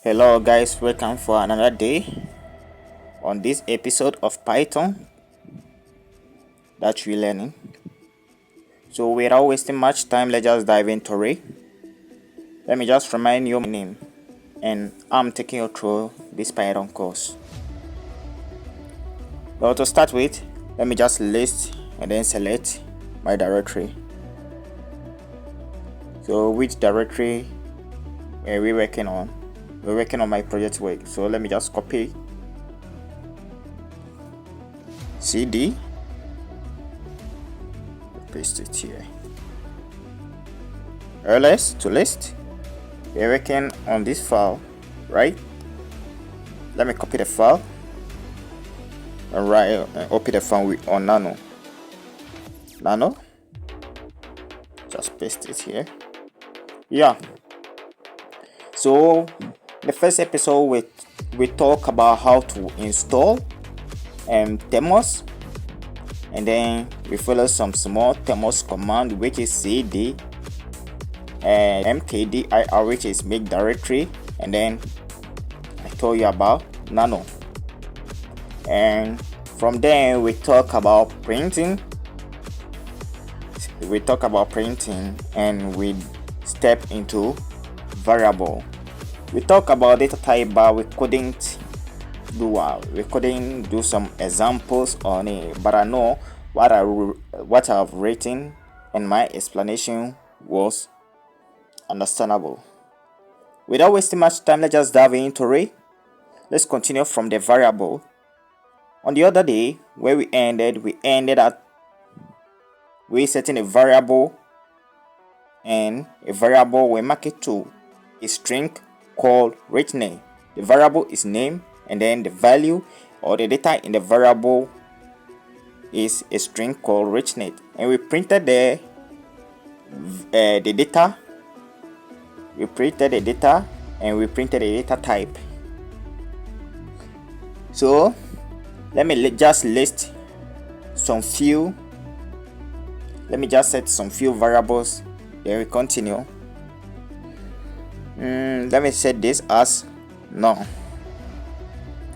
Hello guys, welcome for another day on this episode of Python that we're learning. So without wasting much time, let's just dive into it. Let me just remind you my name, and I'm taking you through this Python course. Well, to start with, let me just list and then select my directory. So which directory are we working on? We're working on my project work. So let me just copy CD, paste it here. ls to list. We're working on this file, right? Let me copy the file and open the file on nano. Just paste it here. Yeah. So the first episode we talk about how to install Thermos, and then we follow some small Thermos command, which is cd and mkdir, which is make directory, and then I told you about nano. And from there we talk about printing. And we step into variable. We talk about data type, but we couldn't do some examples on it. But I know what I've written and my explanation was understandable. Without wasting much time, let's just dive into it. Let's continue from the variable. On the other day, where we ended at we setting a variable, and a variable we mark it to a string called rich name. The variable is name, and then the value or the data in the variable is a string called rich name. And we printed the data. We printed the data, and we printed the data type. So let me just list some few. Let me just set some few variables. Then we continue. Let me set this as num.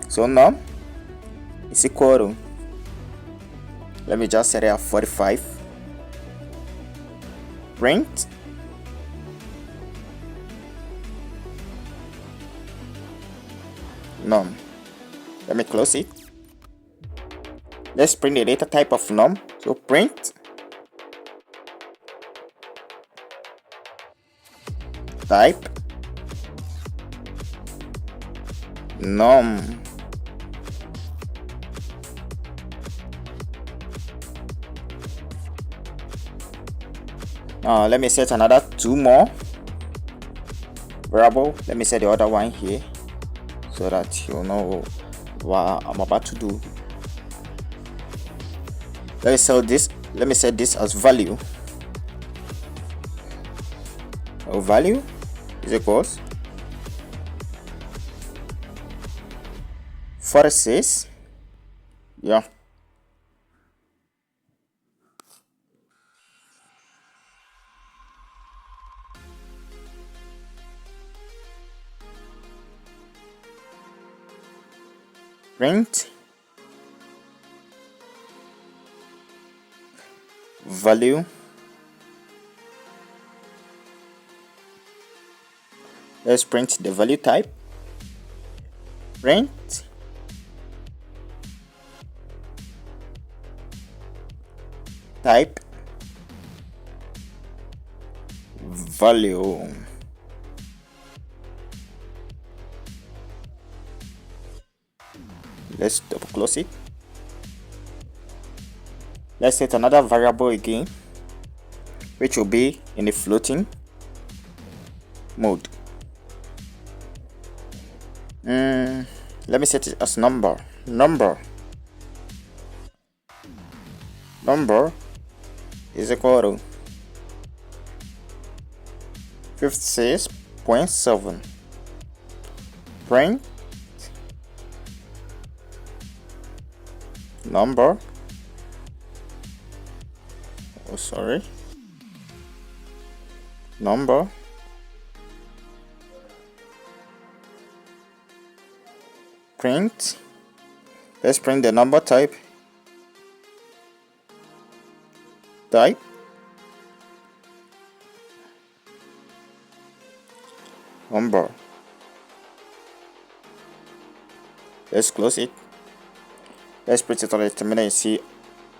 So num is equal to, let me just set it at 45. Print num. Let me close it. Let's print the data type of num. So print type num. Now let me set another two more variable. Let me set the other one here so that you know what I'm about to do. Let me set this as value. Value is equals 46. Yeah. Print value let's print the value type. Print type value. Let's double close it. Let's set another variable again, which will be in the floating mode. Let me set it as number. Number is equal to 56.7. Print number. Number print. Let's print the number type. Number. Let's close it. Let's print it on the terminal and see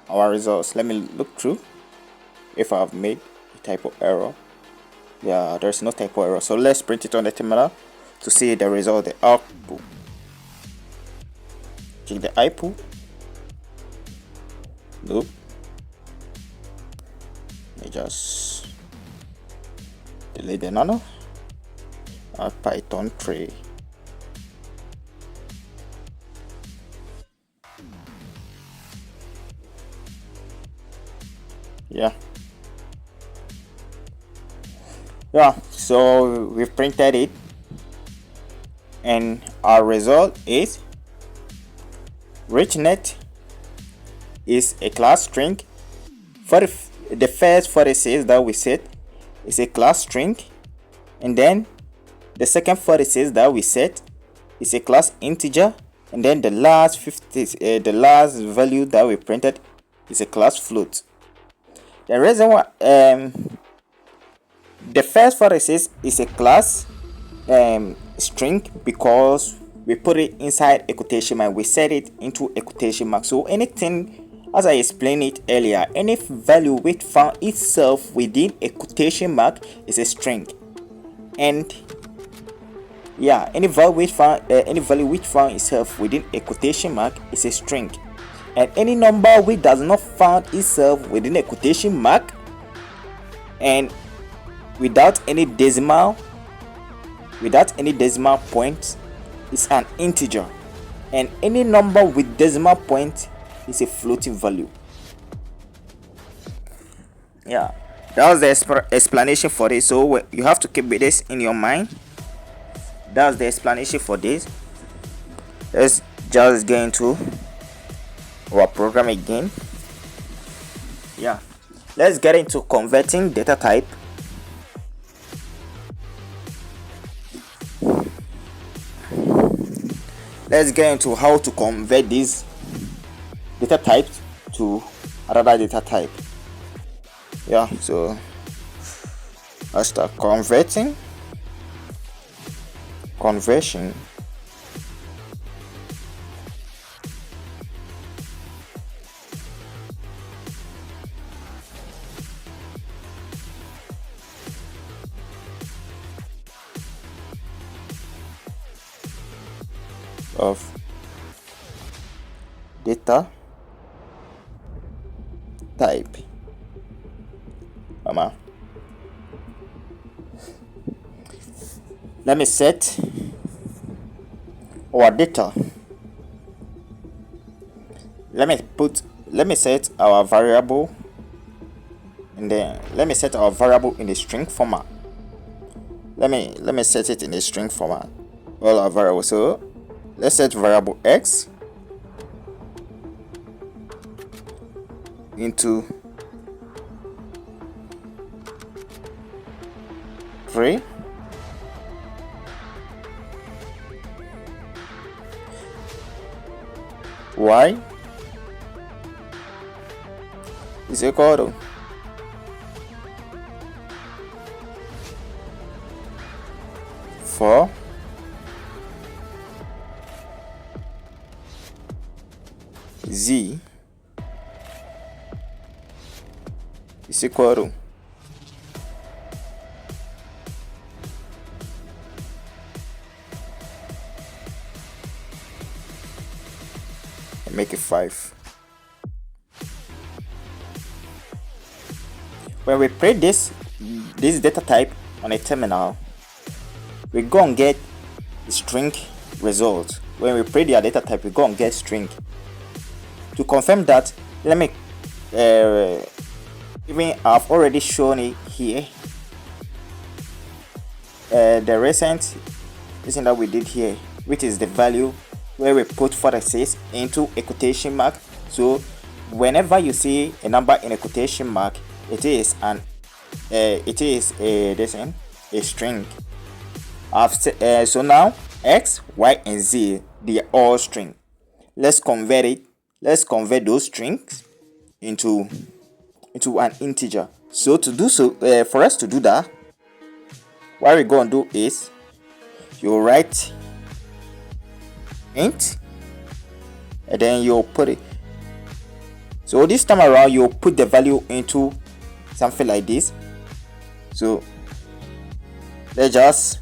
our results. Let me look through if I've made a typo error. Yeah, there's no typo error. So let's print it on the terminal to see the result, the output. Check the output. Nope. Let me just delete the nano. python3. Yeah, so we've printed it, and our result is richnet is a class string. For the first 46 that we set is a class string, and then the second 46 that we set is a class integer, and then the last the last value that we printed is a class float. The reason why the first 46 is a class string because we put it inside a quotation mark. We set it into a quotation mark. So anything, as I explained it earlier, any value which found itself within a quotation mark is a string. And yeah, any value which found itself within a quotation mark is a string. And any number which does not find itself within a quotation mark and without any decimal point is an integer, and any number with decimal point is a floating value. Yeah, that was the explanation for this. So you have to keep this in your mind. That's the explanation for this. Let's just get into our program again. Yeah, let's get into converting data type. Let's get into how to convert this data type to another data type. Yeah, so let's start conversion of data type. Let me set our data. Let me set our variable, and then let me set our variable in the string format. Let me set it in the string format, all our variables. So let's set variable x into 3 y is equal to 4 z is equal to make it 5. When we print this data type on a terminal, we go and get string result. When we print the data type, we go and get string. To confirm that, let me even I've already shown it here. The recent thing that we did here, which is the value where we put 46 into a quotation mark. So whenever you see a number in a quotation mark, it is a string. So now x, y, and z, they are all string. Let's convert it. Let's convert those strings into an integer. So to do so, for us to do that, what we're going to do is you write int and then you'll put it. So this time around you'll put the value into something like this. So let's just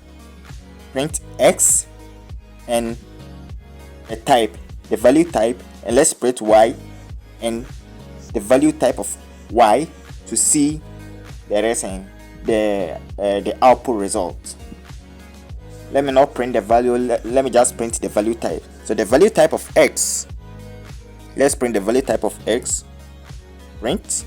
print x and a type, the value type, and let's print y and the value type of y to see the output result. Let me not print the value, let me just print the value type. So the value type of x, let's print the value type of x, print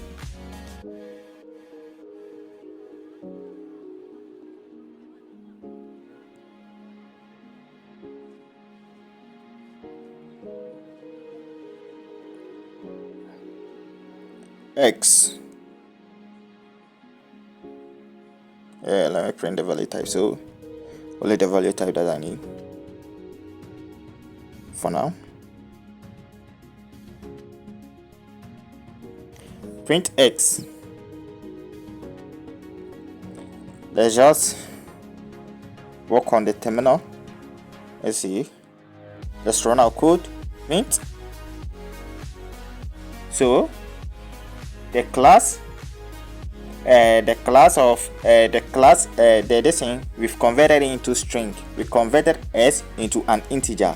x. Let me print the value type. So only the value type that I need for now. Print x. Let's just work on the terminal. Let's see. Let's run our code. Print. So the class this thing we've converted it into string. We converted s into an integer.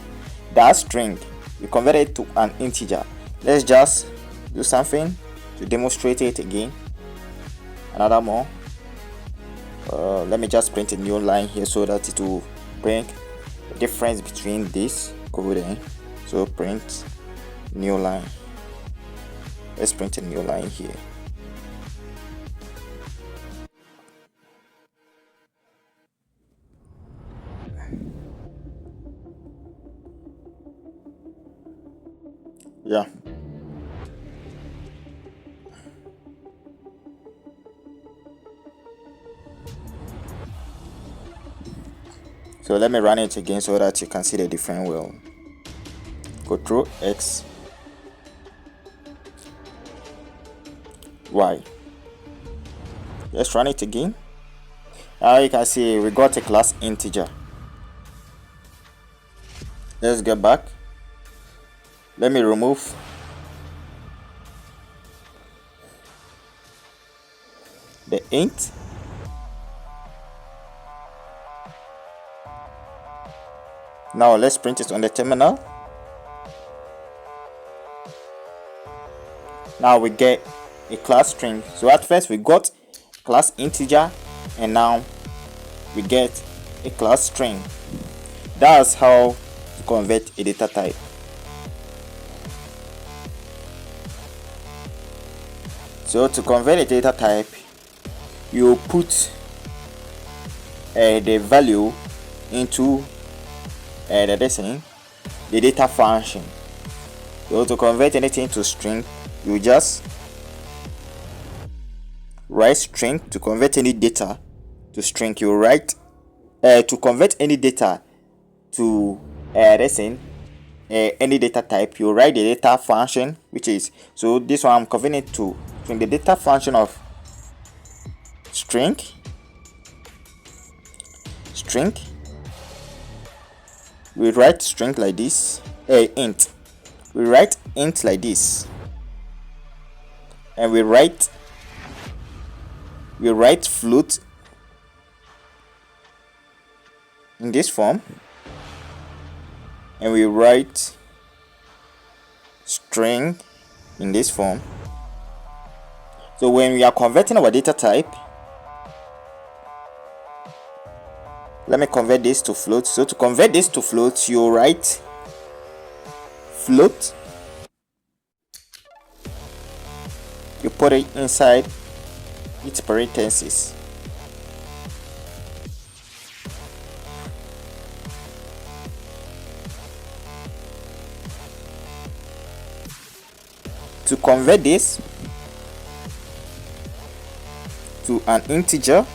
That string we converted it to an integer. Let's just do something to demonstrate it again. Another more. Let me just print a new line here so that it will bring the difference between this code. So print new line. Let's print a new line here. Yeah. So let me run it again so that you can see the difference well. Control X, Y. Let's run it again. Now you can see we got a class integer. Let's get back. Let me remove the int. Now let's print it on the terminal. Now we get a class string. So at first we got class integer and now we get a class string. That's how to convert a data type. So to convert a data type, you put the value into the data function. So to convert anything to string, you just write string. To convert any data to string, you write to convert any data to any data type, you write the data function, which is, so this one I'm converting it to the data function of string. We write string like this, int. We write int like this, and we write float in this form, and we write string in this form. So when we are converting our data type, let me convert this to float. So to convert this to float, you write float, you put it inside its parentheses. To convert this to an integer,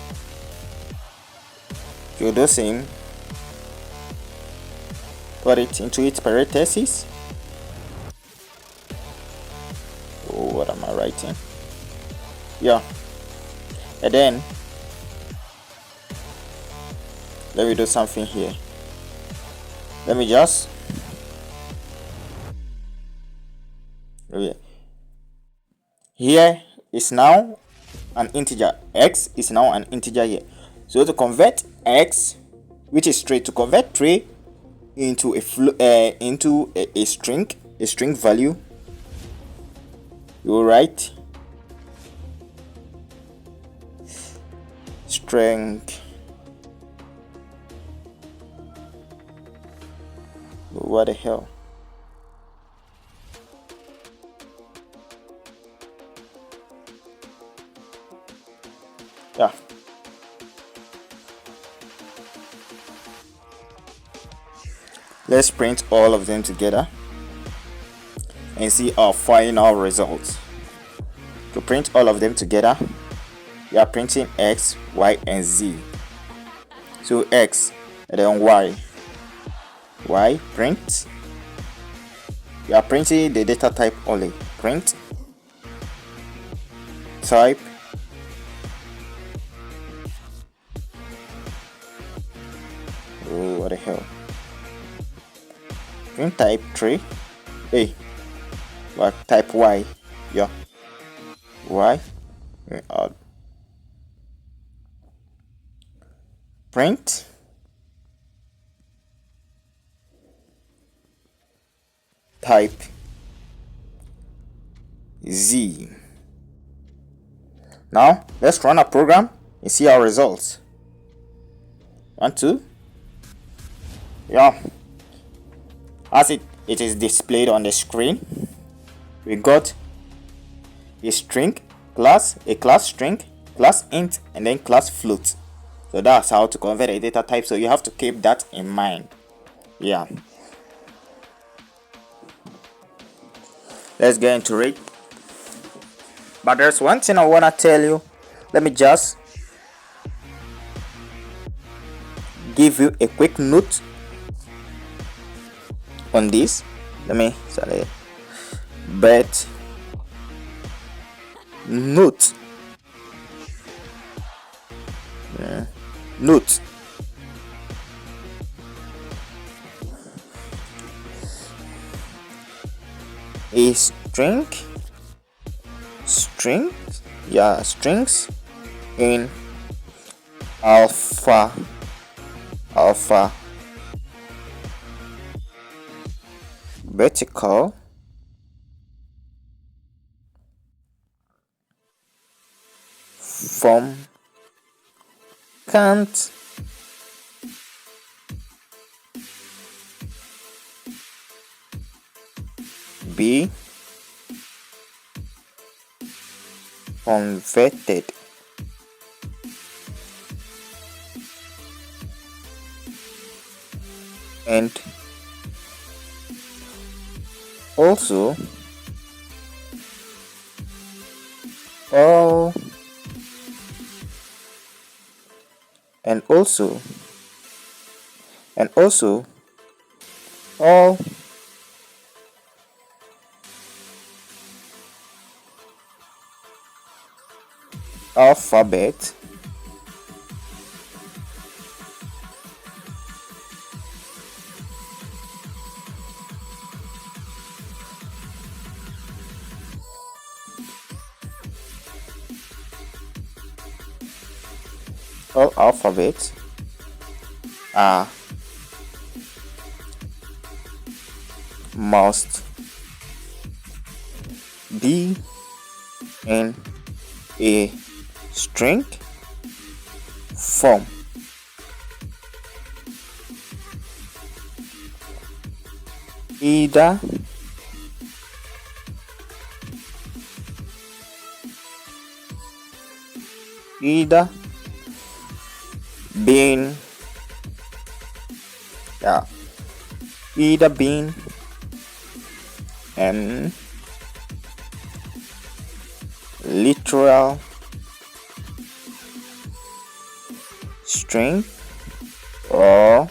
you do the same. put it into its parentheses. Oh, what am I writing? Yeah. And then let me do something here. Let me just here is now an integer. X is now an integer here. So to convert x, which is straight, to convert 3 into a string value, you write string. What the hell? Yeah. Let's print all of them together and see our final results. To print all of them together, we are printing x, y, and z. So x and then y. Y print. We are printing the data type only. Print type what the hell? Print type 3. Hey, what type y? Yeah, y. Print type z. Now let's run a program and see our results. 1, 2. Yeah, as it is displayed on the screen, we got a string class, a class string, class int, and then class float. So that's how to convert a data type. So you have to keep that in mind. Yeah, let's get into it. But there's one thing I want to tell you. Let me just give you a quick note on this. Let me say, but note, note, a strings in alphabetical form can't be converted and also all alphabet all alphabets are must be in a string form. Either being an literal string or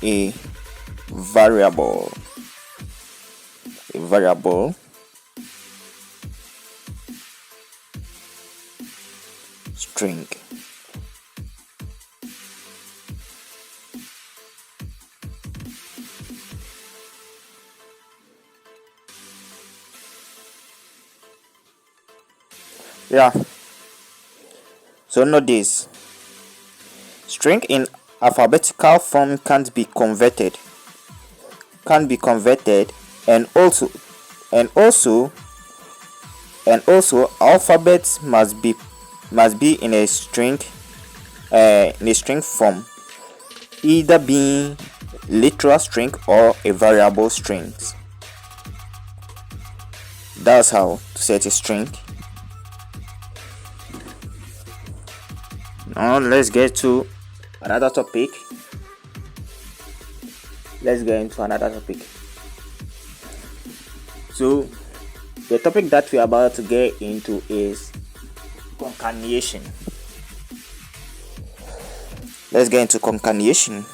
a variable, a variable string. Yeah, so note this: string in alphabetical form can't be converted, and also alphabets must be in a string, form, either being literal string or a variable string. That's how to set a string. Now let's get to another topic. Let's get into another topic. So the topic that we are about to get into is concatenation. Let's get into concatenation.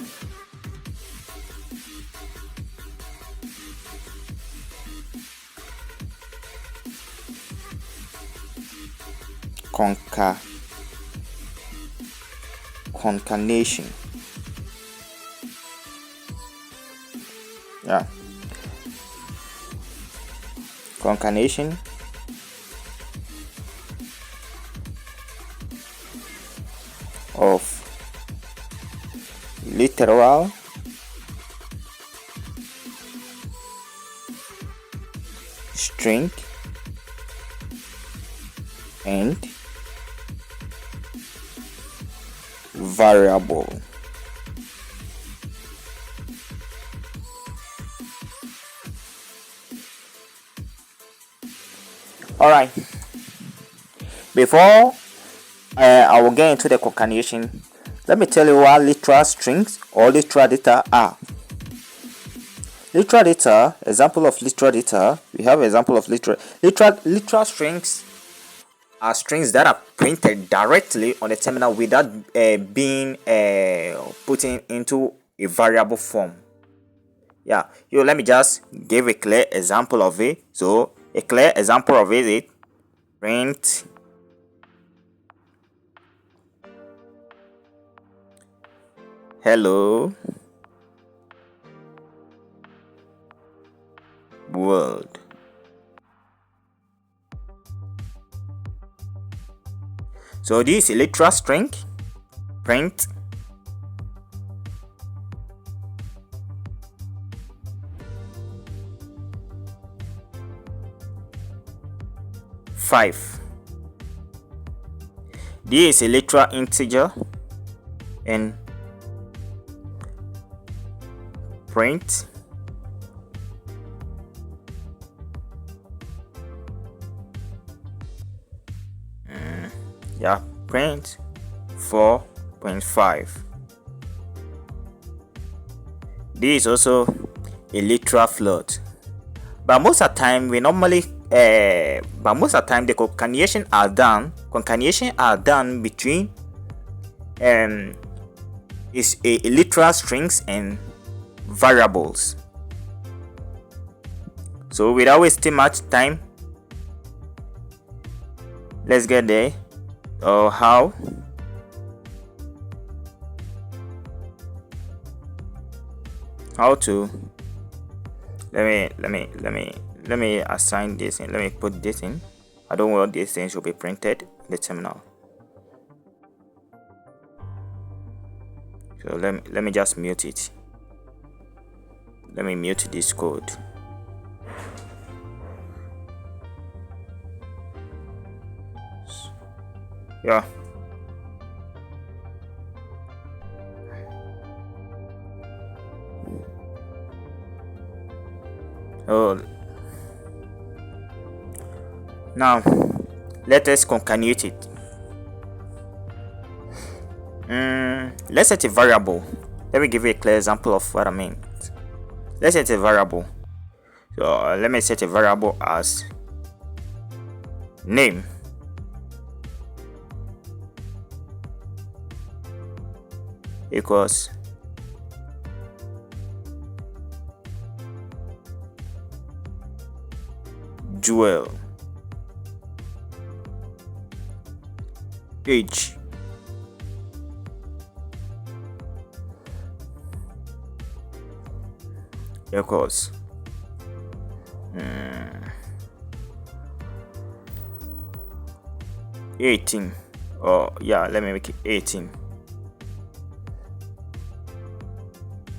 Concatenation. Yeah. Concatenation of literal string and variable. Alright, before I will get into the concatenation, let me tell you what literal strings or literal data are. Literal data, example of literal data, we have example of literal strings are strings that are printed directly on the terminal without being put into a variable form. Yeah, let me just give a clear example of it. So a clear example of it is print hello world. So this is a literal string, print five. This is a literal integer and print print 4.5. This is also a literal float, but most of the time the concatenation are done between is a literal strings and variables. So without wasting much time, let's get there. How to let me assign this in. Let me put this in. I don't want these things to be printed in the terminal. So let me just mute it. Let me mute this code. Yeah. Now let us concatenate it. Let's set a variable. Let me give you a clear example of what I mean. Let's set a variable. So let me set a variable as name equals Jewel. Age. Equals 18. Oh yeah, let me make it 18.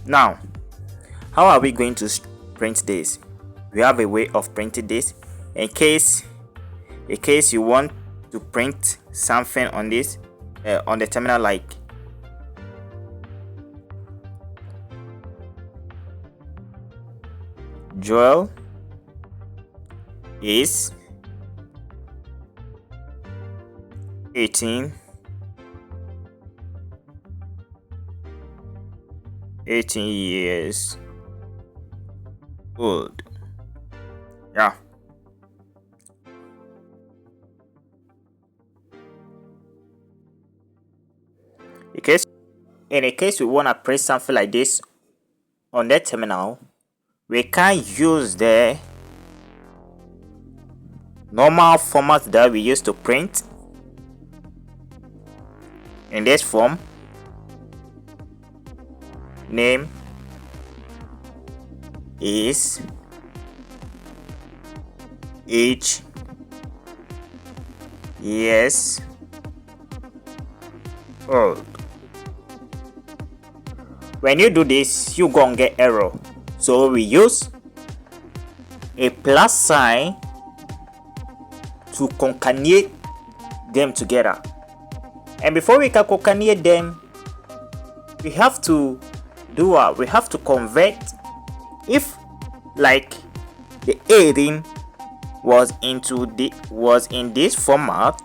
Now, how are we going to print this? We have a way of printing this. In case you want to print something on this on the terminal, like Joel is 18 years old. Yeah. In a case we want to print something like this on the terminal, we can use the normal format that we used to print in this form. Name is age years old. When you do this, you gonna get error, so we use a plus sign to concatenate them together. And before we can concatenate them, we have to do what? We have to convert. If like the 18 was in this format,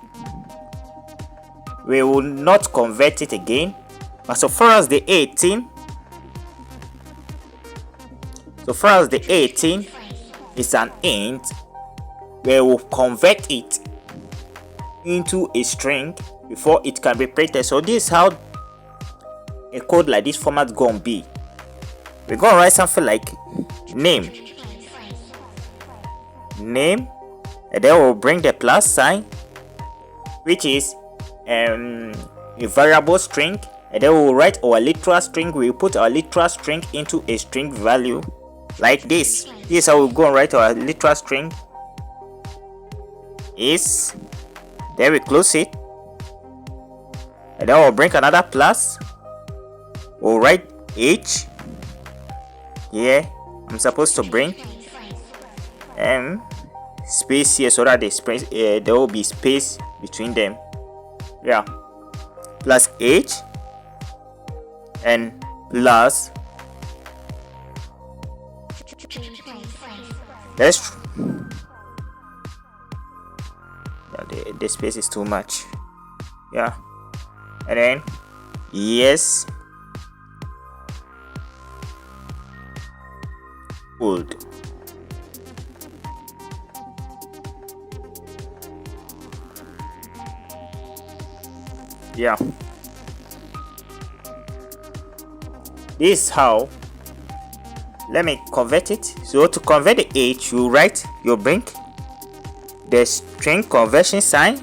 we will not convert it again. But so far as the 18 is an int, we will convert it into a string before it can be printed. So this is how a code like this format gonna be. We're gonna write something like name, and then we'll bring the plus sign, which is a variable string, and then we'll write our literal string. We'll put our literal string into a string value like this. This is how we're gonna write our literal string. Is, then we close it, and then we'll bring another plus. We'll write age. Here I'm supposed to bring space here so that there will be space between them. Yeah, plus age and plus the space is too much. Yeah, and then yes old. Yeah, this is how. Let me convert it. So to convert the age, you bring the string conversion sign,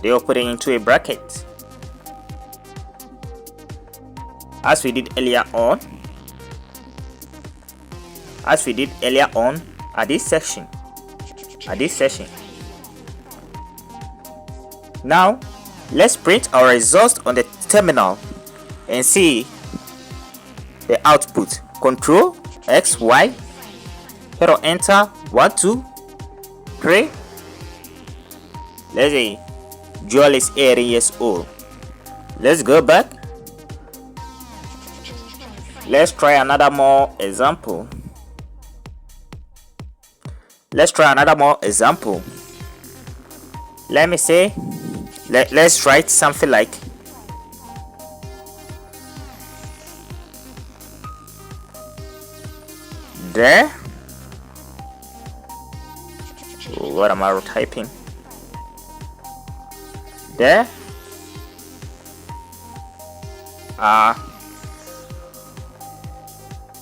they will put it into a bracket as we did earlier on at this session. Now let's print our results on the terminal and see the output. Control X Y, hit or enter 1 2 3. Let's say Joel is 18 years old. Let's go back. Let's try another more example. Let me say, let's write something like there. What am I typing? There are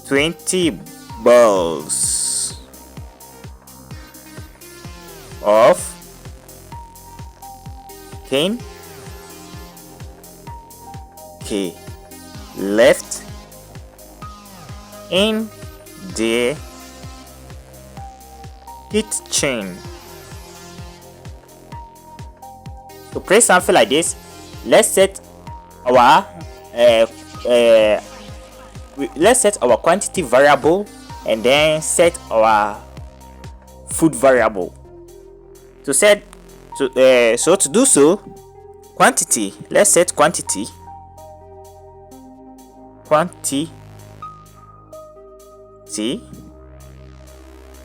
20 balls of cane key left in the kitchen. To create something like this, let's set our quantity variable and then set our food variable. To do so, quantity, let's set quantity.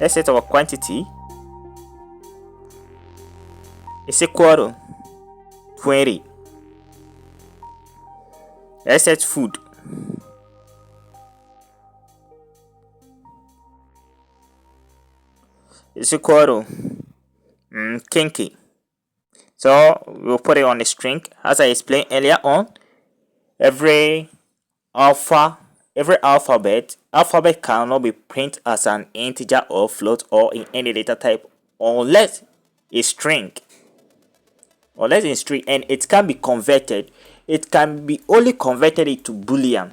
Let's set our quantity is equal to 20. Let's set food. Is equal to kinky. So we'll put it on a string. As I explained earlier on, every alphabet cannot be printed as an integer or float or in any data type unless it's string. And it can be converted. It can be only converted into Boolean.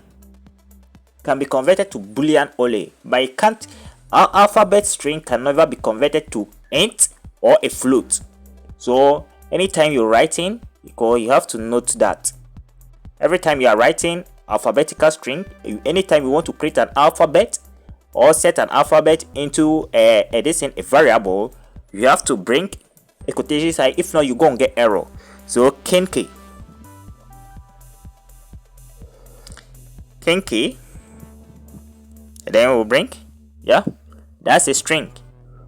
Can be converted to Boolean only, but it can't. Our alphabet string can never be converted to int or a float. So anytime you're writing, you have to note that every time you are writing alphabetical string, anytime you want to create an alphabet or set an alphabet into a variable, you have to bring a quotation sign. If not, you're gonna get error. So kinky, and then we'll bring, that's a string,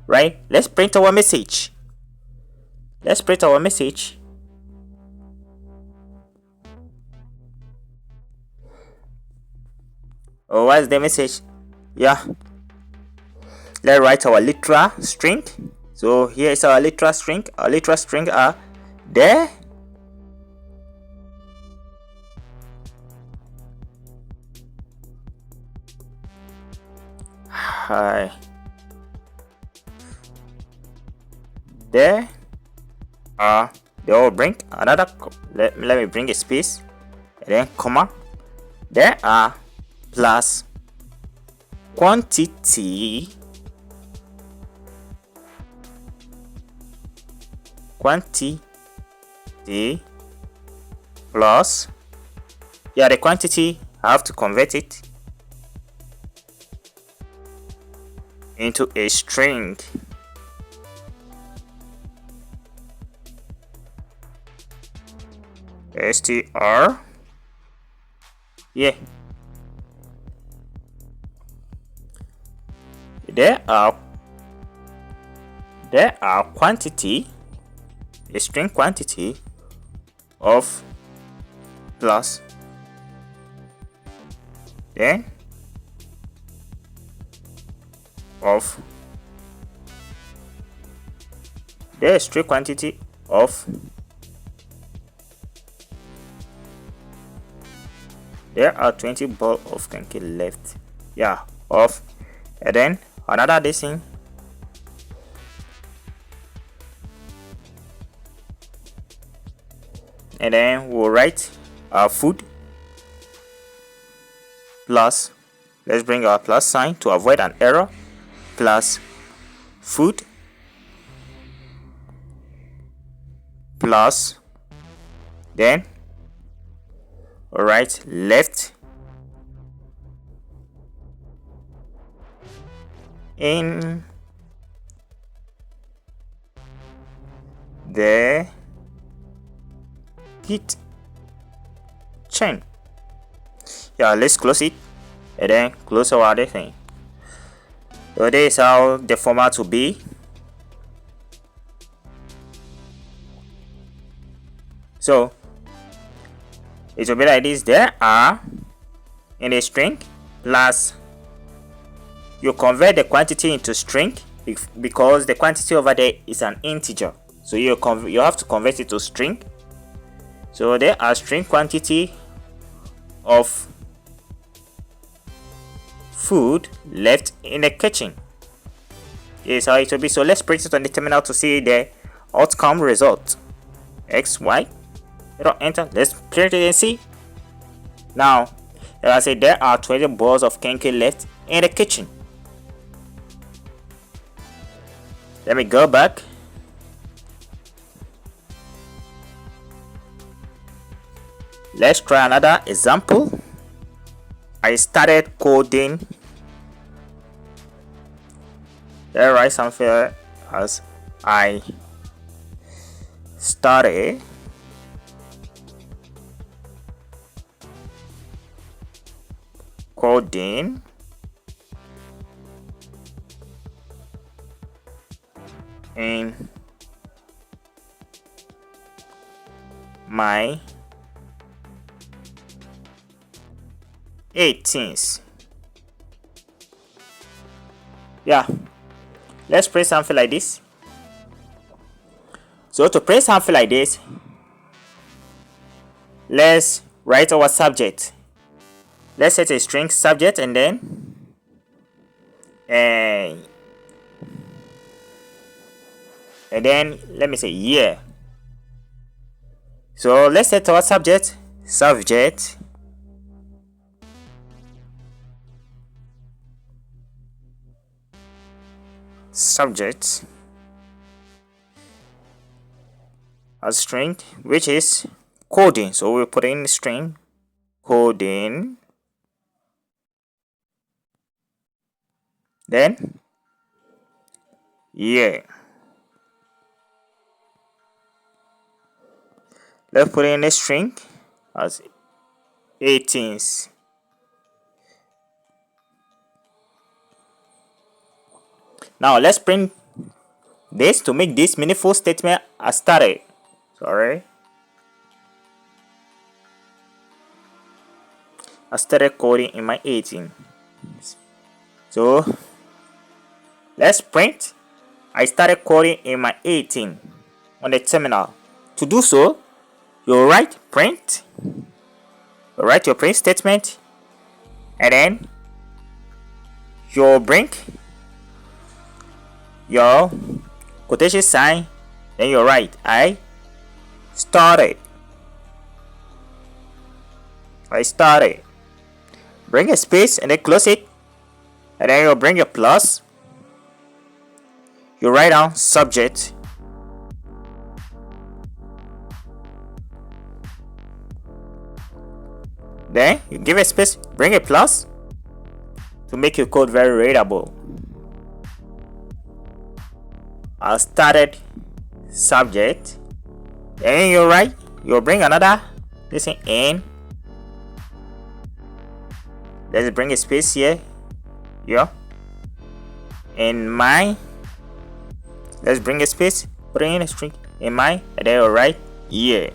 right? Let's print our message. Oh, what's the message? Let's write our literal string. So here is our literal string. Our literal string are there. Hi. There are. They all bring another. Let me bring a space and then comma. There are plus quantity plus the quantity, I have to convert it into a string. str there are quantity, a string quantity of plus then of the string quantity of there are 20 ball of kinky left of, and then another this thing, and then we'll write our food plus, let's bring our plus sign to avoid an error, plus food plus then alright left in the kitchen. Let's close it and then close our other thing. So this is how the format will be. So it will be like this. There are in a string plus you convert the quantity into string because the quantity over there is an integer, so you have to convert it to string. So there are string quantity of food left in the kitchen. This is how it will be. So let's print it on the terminal to see the outcome result. X, Y. Enter. Let's print it and see. Now, as I say, there are 20 balls of kenke left in the kitchen. Let me go back. Let's try another example. I started coding. There write something as I started coding in my 18th. Yeah, let's print something like this. So to print something like this, let's write our subject. Let's set a string subject and then let me say year. So let's set our subject a string which is coding. So we'll put in the string coding, then year. Let's put in a string as 18th. Now let's print this to make this meaningful statement as started. I started coding in my 18. So let's print I started coding in my 18 on the terminal. To do so, you write print, you write your print statement, and then you bring your quotation sign, then you write I started. Bring a space and then close it, and then you bring a plus. You write down subject, then you give a space, bring a plus to make your code very readable. I started subject, then you bring another listen in. Let's bring a space here. In my, let's bring a space, put in a string in my, and then you write year.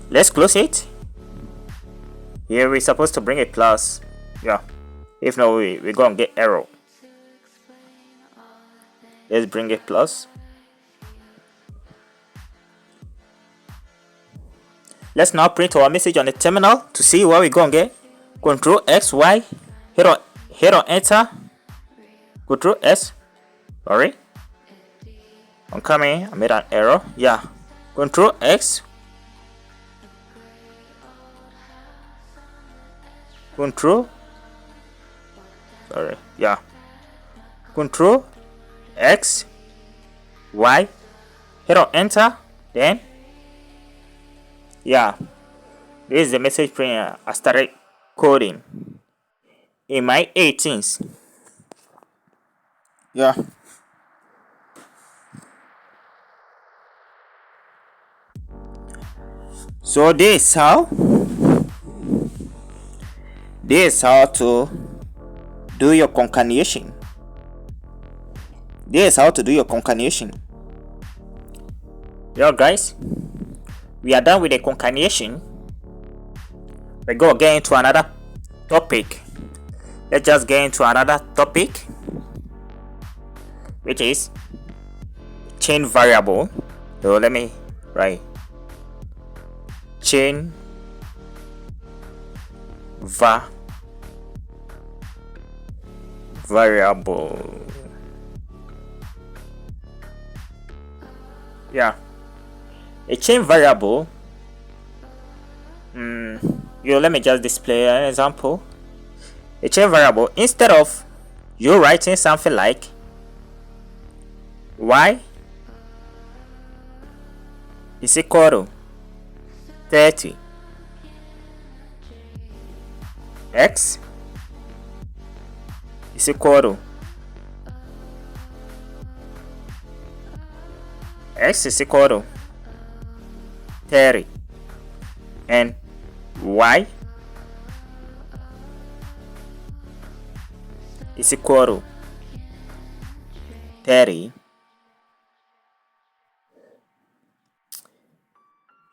Let's close it. Here we're supposed to bring a plus. If not, we're gonna get error. Let's bring a plus. Let's now print our message on the terminal to see what we're gonna get. Control X, Y, hit on enter. Control S. Sorry, I'm coming. I made an error. Control X. Control X, Y, hit on enter, then this is the message print. I started coding in my 18th. So this is how to do your concatenation. Guys, we are done with the concatenation. We go again into another topic. Let's just get into another topic, which is chain variable. So let me write chain variable. Yeah, a chain variable. Let me just display an example. A chain variable, instead of you writing something like y is equal to 30, x is equal to x is equal to 30, and y is equal to 30.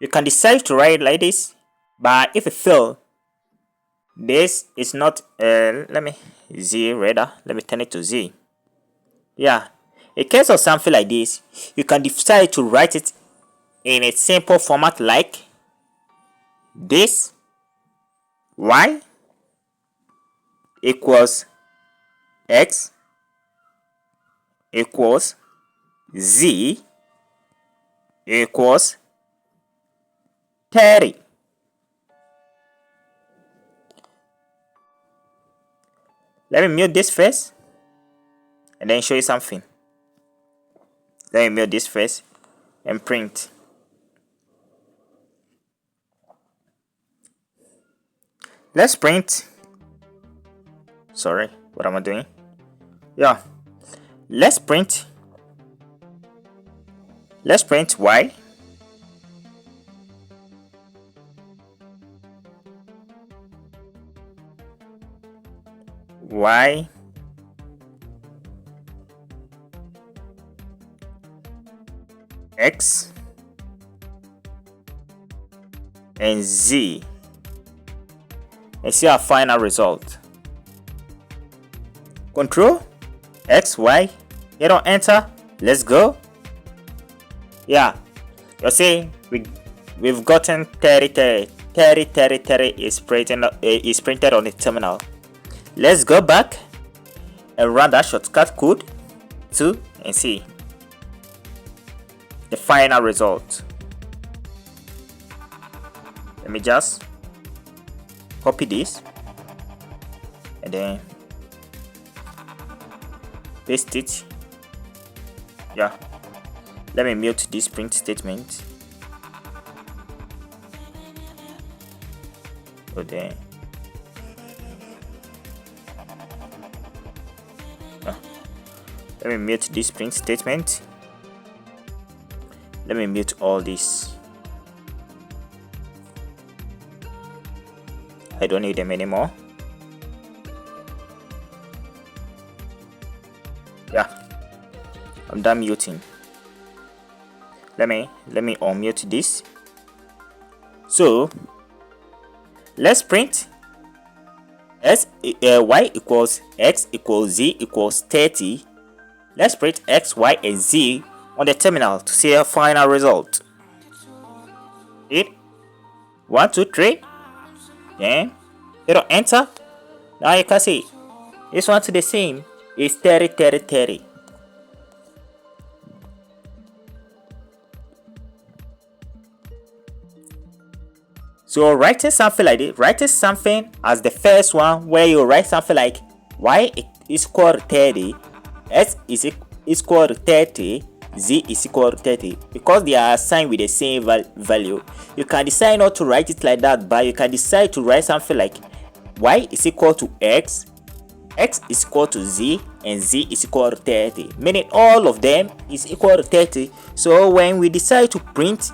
You can decide to write it like this, but if it fail, this is not let me turn it to z. Yeah, in case of something like this, you can decide to write it in a simple format like this: y equals x equals z equals 30. Let me mute this first and then show you something. Let me mute this first and print. Let's print. Sorry, what am I doing? Yeah, let's print y x and z and see our final result. Control X, Y, hit on enter. Let's go. Yeah, you see we've gotten 30 is printed on the terminal. Let's go back and run that shortcut code to and see the final result. Let me just copy this and then paste it. Yeah, let me mute this print statement. Okay. Let me mute this print statement. Let me mute all this. I don't need them anymore. Yeah, I'm done muting. Let me unmute this. So let's print y equals x equals z equals 30. Let's print x, y, and z on the terminal to see a final result. 1, 2, 3. Then hit on enter. Now you can see this one to the same is 30, 30, 30. So writing something like this, writing something as the first one where you write something like y is equal to 30, x is equal to 30, z is equal to 30, because they are assigned with the same value. You can decide not to write it like that, but you can decide to write something like y is equal to x, x is equal to z, and z is equal to 30, meaning all of them is equal to 30. So when we decide to print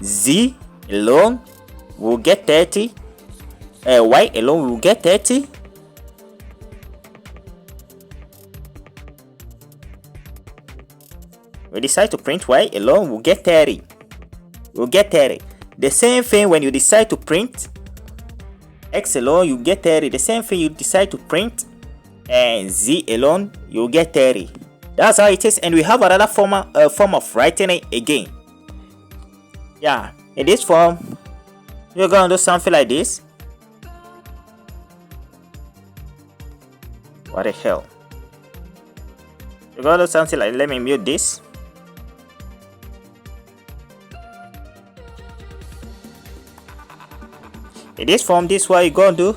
z alone, we'll get 30, y alone will get 30, we decide to print y alone, we'll get 30. We'll get 30. The same thing when you decide to print x alone, you get 30. The same thing you decide to print and z alone, you get 30. That's how it is. And we have another form of writing it again. Yeah, in this form, you're gonna do something like this. What the hell? You got to do something like, let me mute this. In this form, this is what you're gonna do.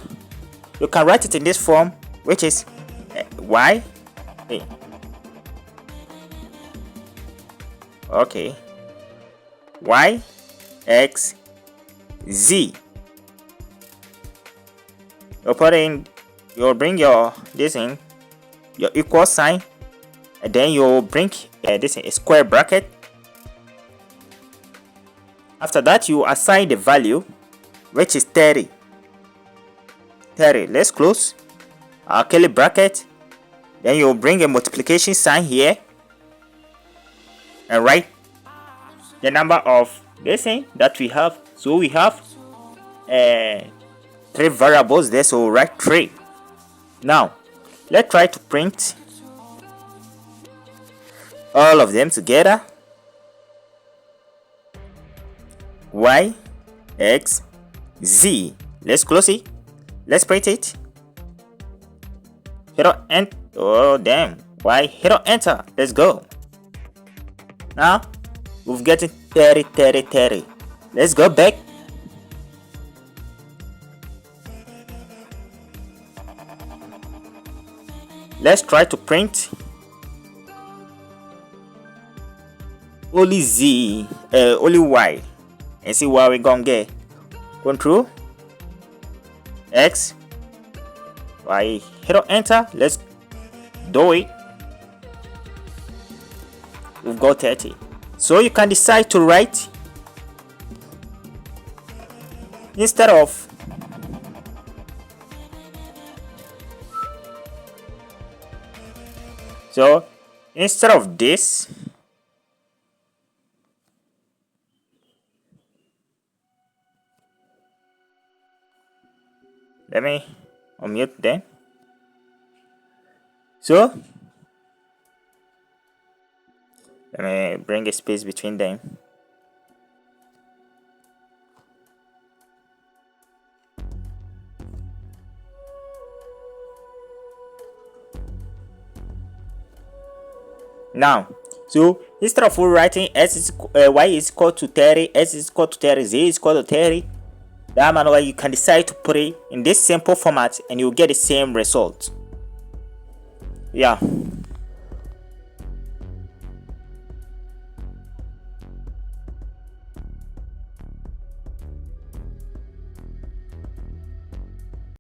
You can write it in this form, which is y. Okay, y x z. You put in, you'll bring your this in your equal sign, and then you'll bring this in a square bracket. After that, you assign the value, which is 30. Let's close our curly bracket. Then you'll bring a multiplication sign here and write the number of this thing that we have. So we have 3 variables there, so we'll write 3. Now let's try to print all of them together. Y x z. Let's close it. Let's print it. Hit on enter. Oh damn, why hit on enter? Let's go. Now we've gotten 30. Let's go back. Let's try to print only z, only y, and see what we're gonna get. Control X, Y, hit on enter. Let's do it. We've got 30. So you can decide to write, instead of this, let me unmute then. So let me bring a space between them. Now, so instead of writing y is equal to 30, s is equal to 30, z is equal to 30, that manual, you can decide to put it in this simple format and you'll get the same result. Yeah.